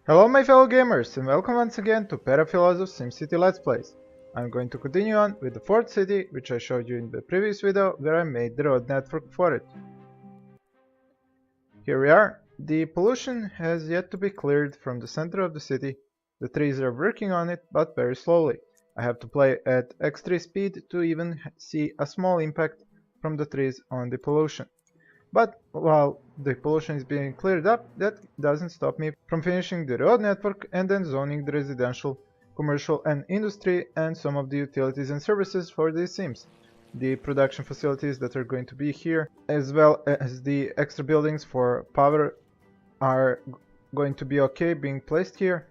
Hello my fellow gamers and welcome once again to Perafilozof SimCity Let's Plays. I'm going to continue on with the fourth city which I showed you in the previous video where I made the road network for it. Here we are. The pollution has yet to be cleared from the center of the city. The trees are working on it but very slowly. I have to play at x3 speed to even see a small impact from the trees on the pollution. But while the pollution is being cleared up, that doesn't stop me from finishing the road network and then zoning the residential, commercial and industry and some of the utilities and services for these sims. The production facilities that are going to be here, as well as the extra buildings for power, are going to be okay being placed here,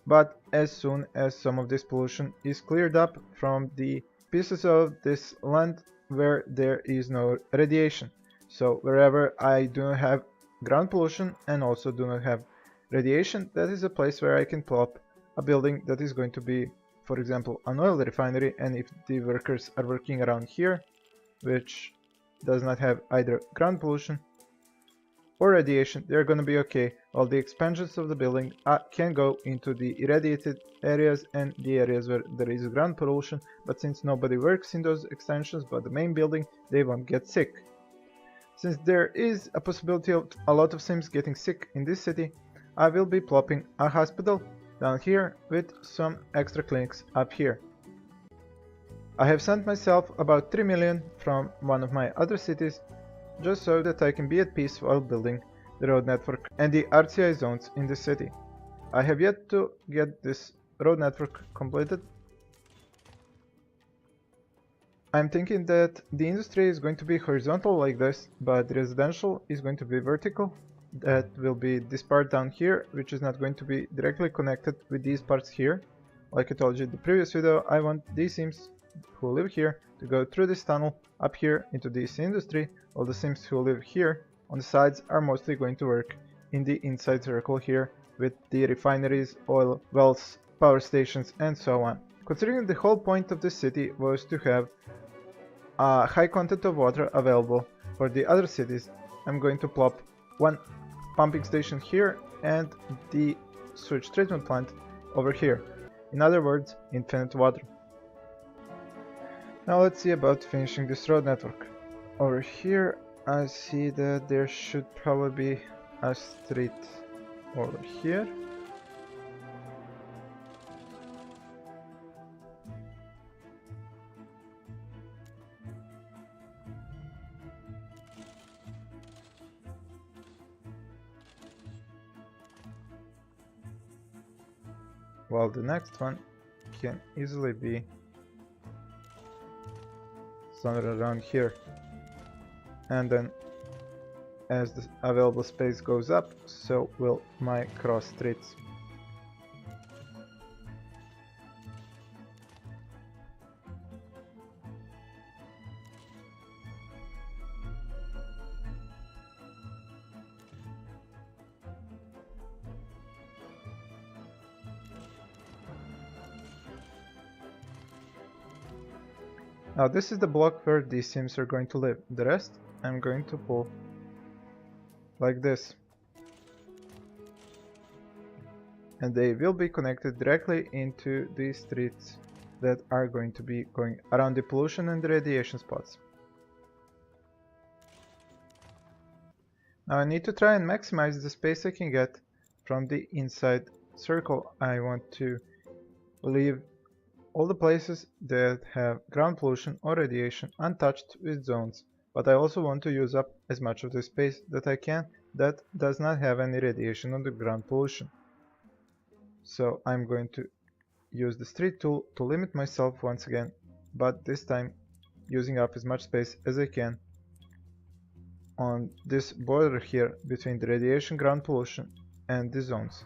but as soon as some of this pollution is cleared up from the pieces of this land where there is no radiation. So wherever I do not have ground pollution and also do not have radiation, that is a place where I can plop a building that is going to be, for example, an oil refinery, and if the workers are working around here, which does not have either ground pollution or radiation, they're going to be okay. All the expansions of the building can go into the irradiated areas and the areas where there is ground pollution, but since nobody works in those extensions but the main building, they won't get sick. Since there is a possibility of a lot of sims getting sick in this city, I will be plopping a hospital down here with some extra clinics up here. I have sent myself about 3 million from one of my other cities just so that I can be at peace while building the road network and the RCI zones in the city. I have yet to get this road network completed. I'm thinking that the industry is going to be horizontal like this, but the residential is going to be vertical. That will be this part down here, which is not going to be directly connected with these parts here. Like I told you in the previous video, I want these sims who live here to go through this tunnel up here into this industry. All the sims who live here on the sides are mostly going to work in the inside circle here with the refineries, oil wells, power stations and so on. Considering the whole point of this city was to have a high content of water available for the other cities, I'm going to plop one pumping station here and the sewage treatment plant over here. In other words, infinite water. Now let's see about finishing this road network. Over here I see that there should probably be a street over here. While the next one can easily be somewhere around here. And then as the available space goes up, so will my cross streets. Now this is the block where these sims are going to live. The rest I'm going to pull like this. And they will be connected directly into these streets that are going to be going around the pollution and the radiation spots. Now I need to try and maximize the space I can get from the inside circle. I want to leave all the places that have ground pollution or radiation untouched with zones, but I also want to use up as much of the space that I can that does not have any radiation or the ground pollution. So I'm going to use the street tool to limit myself once again, but this time using up as much space as I can on this border here between the radiation, ground pollution and the zones.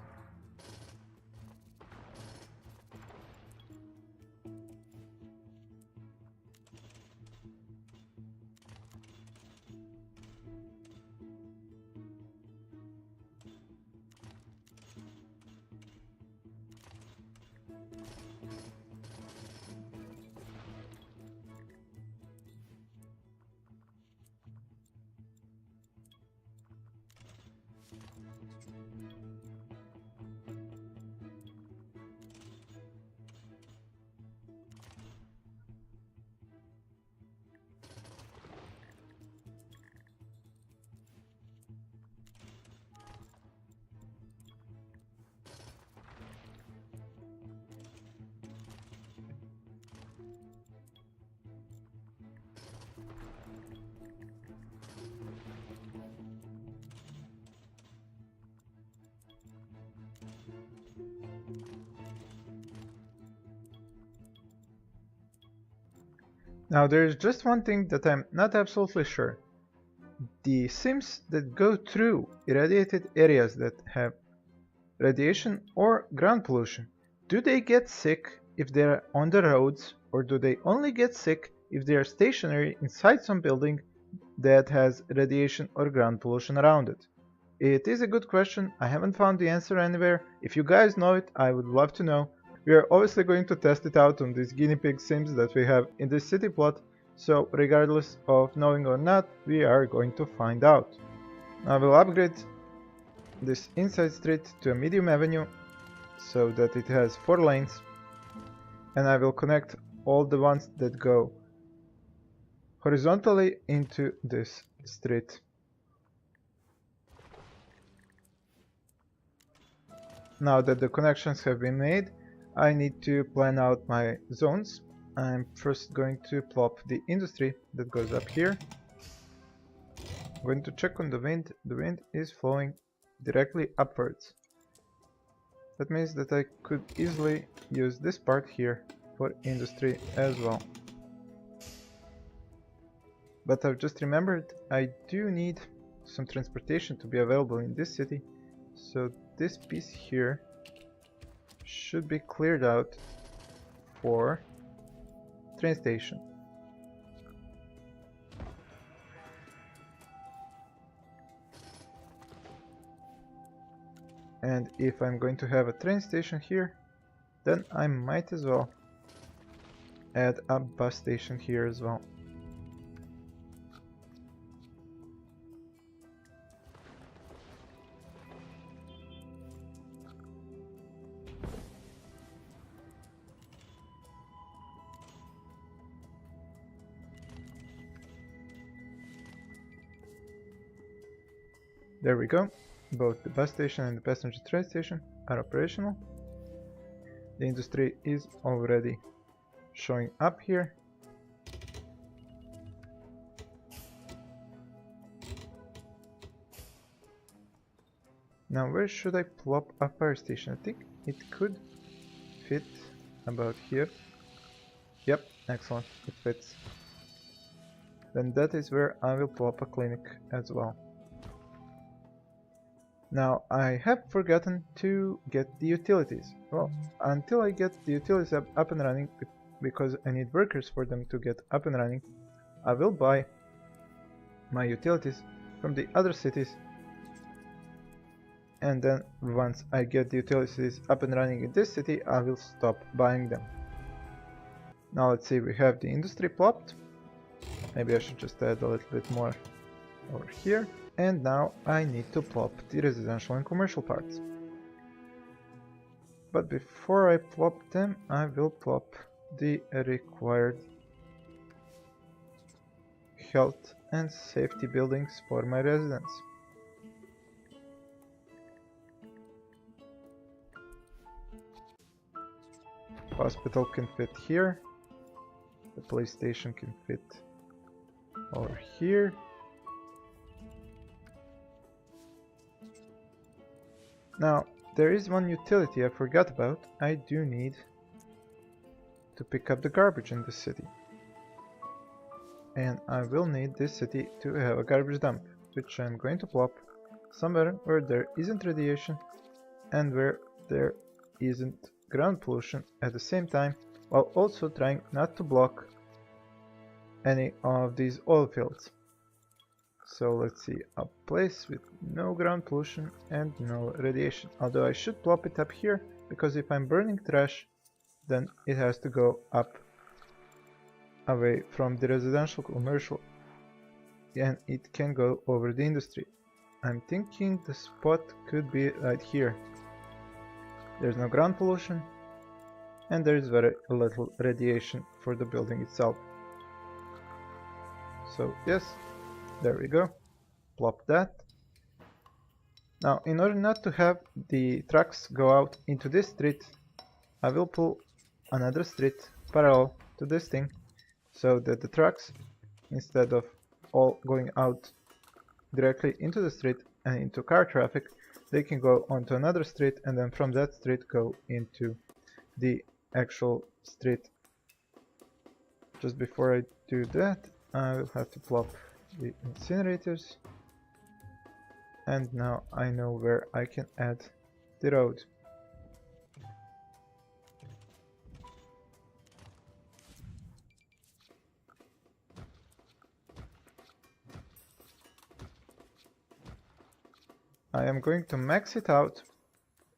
Now there is just one thing that I'm not absolutely sure. The Sims that go through irradiated areas that have radiation or ground pollution, do they get sick if they're on the roads, or do they only get sick if they are stationary inside some building that has radiation or ground pollution around it? It is a good question. I haven't found the answer anywhere. If you guys know it, I would love to know. We are obviously going to test it out on these guinea pig sims that we have in this city plot, so regardless of knowing or not, we are going to find out. I will upgrade this inside street to a medium avenue so that it has 4 lanes, and I will connect all the ones that go horizontally into this street. Now that the connections have been made, I need to plan out my zones. I'm first going to plop the industry that goes up here. I'm going to check on the wind. The wind is flowing directly upwards. That means that I could easily use this part here for industry as well. But I've just remembered I do need some transportation to be available in this city, so this piece here should be cleared out for train station. And if I'm going to have a train station here, then I might as well add a bus station here as well. There we go. Both the bus station and the passenger train station are operational. The industry is already showing up here. Now where should I plop a fire station? I think it could fit about here. Yep, excellent, it fits. Then that is where I will plop a clinic as well. Now I have forgotten to get the utilities. Well, until I get the utilities up and running, because I need workers for them to get up and running, I will buy my utilities from the other cities, and then once I get the utilities up and running in this city, I will stop buying them. Now let's see, we have the industry plopped. Maybe I should just add a little bit more over here. And now I need to plop the residential and commercial parts. But before I plop them, I will plop the required health and safety buildings for my residents. Hospital can fit here. The police station can fit over here. Now, there is one utility I forgot about. I do need to pick up the garbage in this city. And I will need this city to have a garbage dump, which I'm going to plop somewhere where there isn't radiation and where there isn't ground pollution at the same time, while also trying not to block any of these oil fields. So let's see, a place with no ground pollution and no radiation. Although I should plop it up here, because if I'm burning trash, then it has to go up away from the residential commercial, and it can go over the industry. I'm thinking the spot could be right here. There's no ground pollution, and there is very little radiation for the building itself. So yes, there we go, plop that. Now, in order not to have the trucks go out into this street, I will pull another street parallel to this thing, so that the trucks, instead of all going out directly into the street and into car traffic, they can go onto another street and then from that street go into the actual street Just before I do that, I will have to plop the incinerators. And now I know where I can add the road. I am going to max it out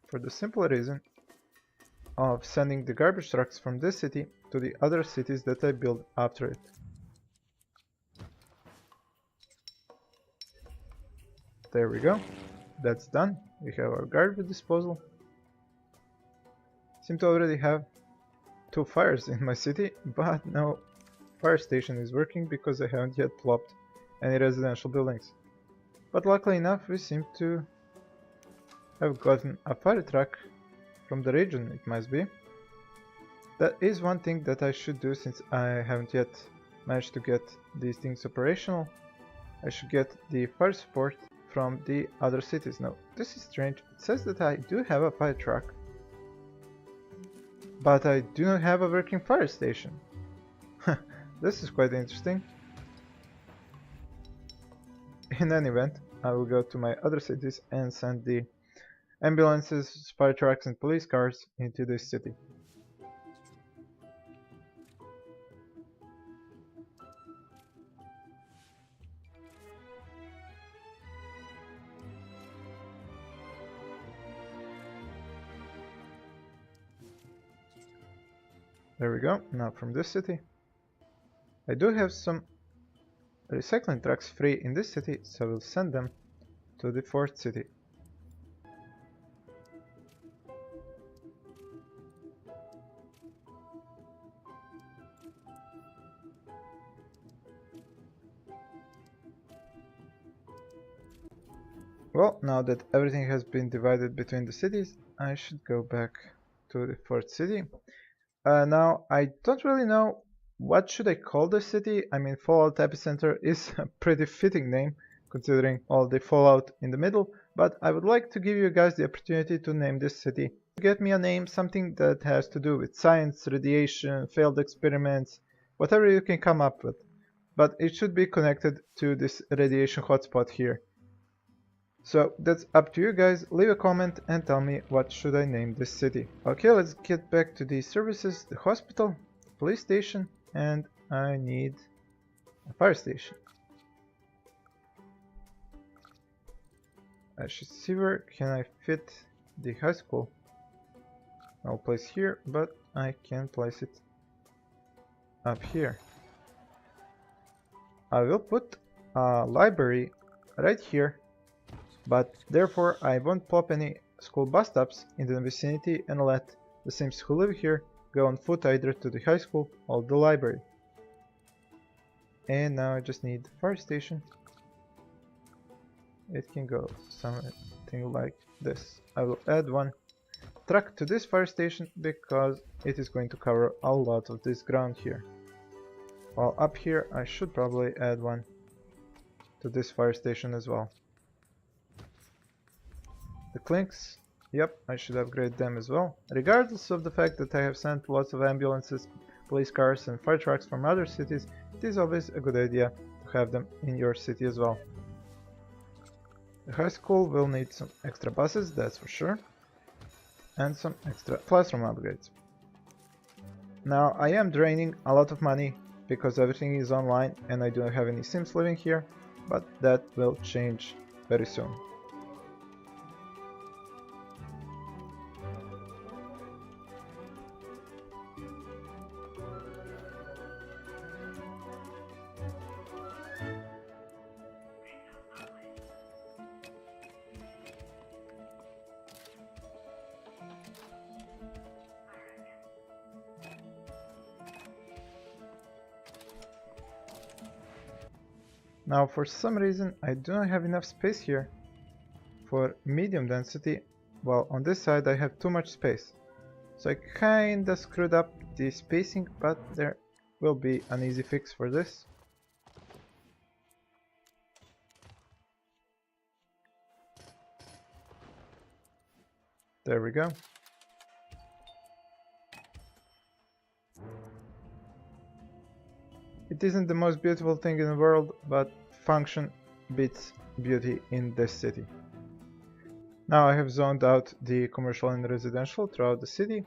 for the simple reason of sending the garbage trucks from this city to the other cities that I build after it. There we go. That's done. We have our garbage disposal. Seem to already have 2 fires in my city, but no fire station is working because I haven't yet plopped any residential buildings. But luckily enough, we seem to have gotten a fire truck from the region, it must be. That is one thing that I should do since I haven't yet managed to get these things operational. I should get the fire support from the other cities. Now, this is strange. It says that I do have a fire truck, but I do not have a working fire station. This is quite interesting. In any event, I will go to my other cities and send the ambulances, fire trucks and police cars into this city. There we go. Now from this city, I do have some recycling trucks free in this city, so I will send them to the 4th city. Well, now that everything has been divided between the cities, I should go back to the 4th city. Now, I don't really know what should I call this city. I mean, Fallout Epicenter is a pretty fitting name, considering all the fallout in the middle, but I would like to give you guys the opportunity to name this city. Get me a name, something that has to do with science, radiation, failed experiments, whatever you can come up with. But it should be connected to this radiation hotspot here. So that's up to you guys. Leave a comment and tell me what should I name this city. Okay, let's get back to the services, the hospital, the police station, and I need a fire station. I should see where can I fit the high school. I'll place here, but I can place it up here. I will put a library right here, but therefore I won't plop any school bus stops in the vicinity and let the Sims who live here go on foot either to the high school or the library. And now I just need the fire station. It can go something like this. I will add one truck to this fire station because it is going to cover a lot of this ground here. While up here I should probably add one to this fire station as well. The clinks, yep, I should upgrade them as well. Regardless of the fact that I have sent lots of ambulances, police cars and fire trucks from other cities, it is always a good idea to have them in your city as well. The high school will need some extra buses, that's for sure, and some extra classroom upgrades. Now I am draining a lot of money because everything is online and I don't have any Sims living here, but that will change very soon. Now for some reason I do not have enough space here for medium density, while on this side I have too much space. So I kinda screwed up the spacing, but there will be an easy fix for this. There we go. It isn't the most beautiful thing in the world, but function beats beauty in this city. Now I have zoned out the commercial and residential throughout the city.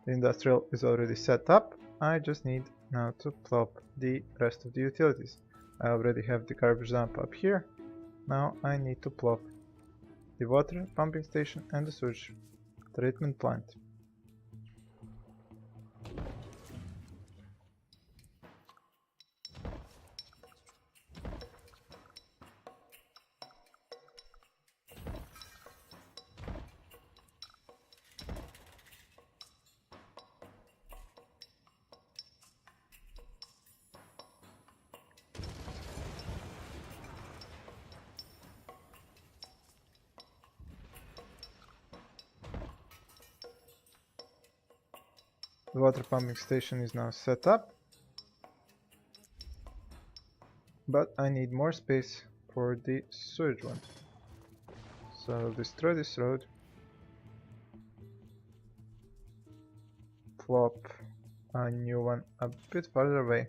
The industrial is already set up. I just need now to plop the rest of the utilities. I already have the garbage dump up here. Now I need to plop the water pumping station and the sewage treatment plant. The water pumping station is now set up, but I need more space for the sewage one. So I'll destroy this road, plop a new one a bit farther away.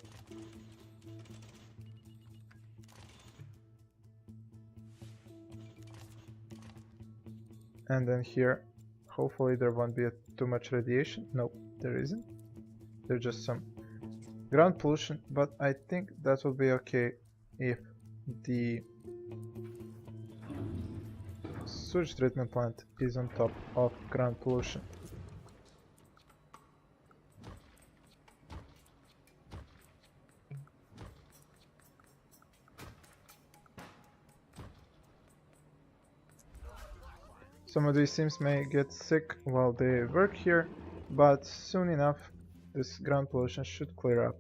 And then here, hopefully there won't be too much radiation. Nope, there isn't. There's just some ground pollution, but I think that will be okay if the sewage treatment plant is on top of ground pollution. Some of these sims may get sick while they work here, but soon enough this ground pollution should clear up.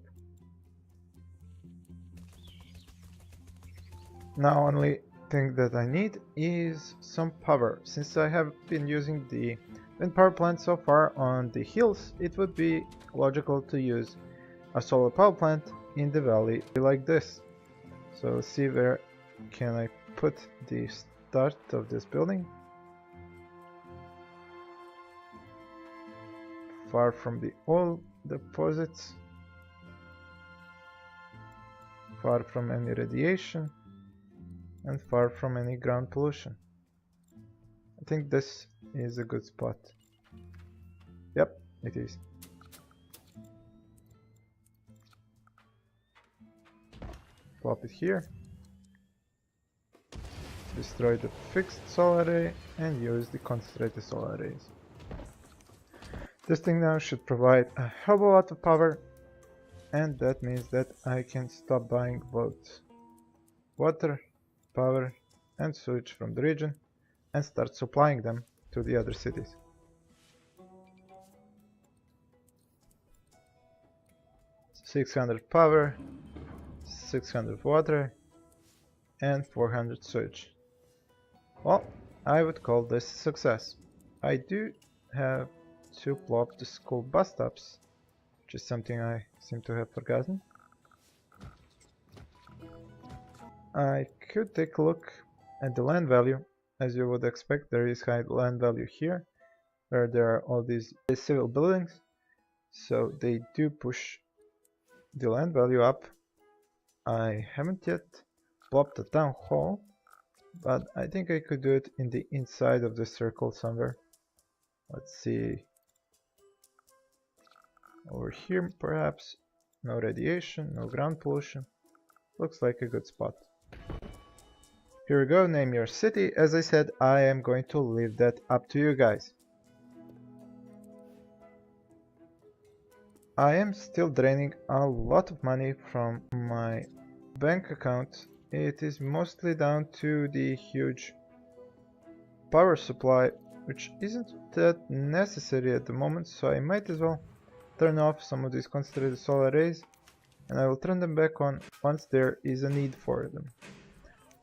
Now only thing that I need is some power. Since I have been using the wind power plant so far on the hills, it would be logical to use a solar power plant in the valley like this. So let's see, where can I put the start of this building? Far from the oil deposits, far from any radiation, and far from any ground pollution. I think this is a good spot. Yep, it is. Plop it here. Destroy the fixed solar array and use the concentrated solar arrays. This thing now should provide a hell of a lot of power, and that means that I can stop buying both water, power and sewage from the region and start supplying them to the other cities. $600 power, 600 water and 400 sewage. Well, I would call this a success. I do have to plop the school bus stops, which is something I seem to have forgotten. I could take a look at the land value. As you would expect, there is high land value here, where there are all these civil buildings, so they do push the land value up. I haven't yet plopped a town hall, but I think I could do it in the inside of the circle somewhere. Let's see. Over here perhaps. No radiation, no ground pollution. Looks like a good spot. Here we go, name your city. As I said, I am going to leave that up to you guys. I am still draining a lot of money from my bank account. It is mostly down to the huge power supply, which isn't that necessary at the moment, so I might as well turn off some of these concentrated solar arrays, and I will turn them back on once there is a need for them.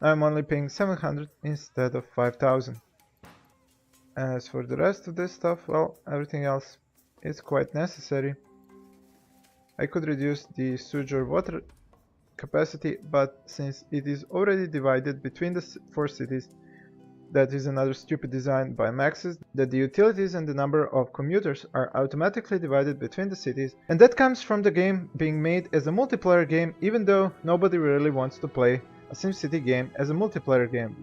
I'm only paying 700 instead of 5000. As for the rest of this stuff, well, everything else is quite necessary. I could reduce the sewage or water capacity, but since it is already divided between the 4 cities, that is another stupid design by Max, is that the utilities and the number of commuters are automatically divided between the cities, and that comes from the game being made as a multiplayer game, even though nobody really wants to play a SimCity game as a multiplayer game.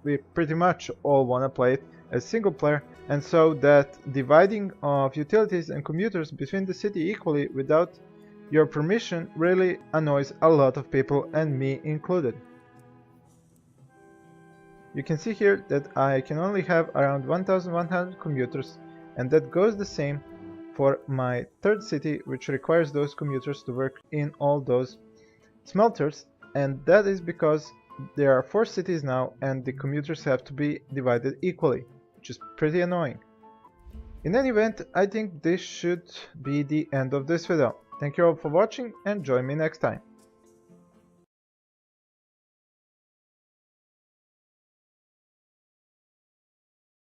We pretty much all wanna play it as single player, and so that dividing of utilities and commuters between the city equally without your permission really annoys a lot of people, and me included. You can see here that I can only have around 1100 commuters, and that goes the same for my third city, which requires those commuters to work in all those smelters, and that is because there are 4 cities now and the commuters have to be divided equally, which is pretty annoying. In any event, I think this should be the end of this video. Thank you all for watching and join me next time.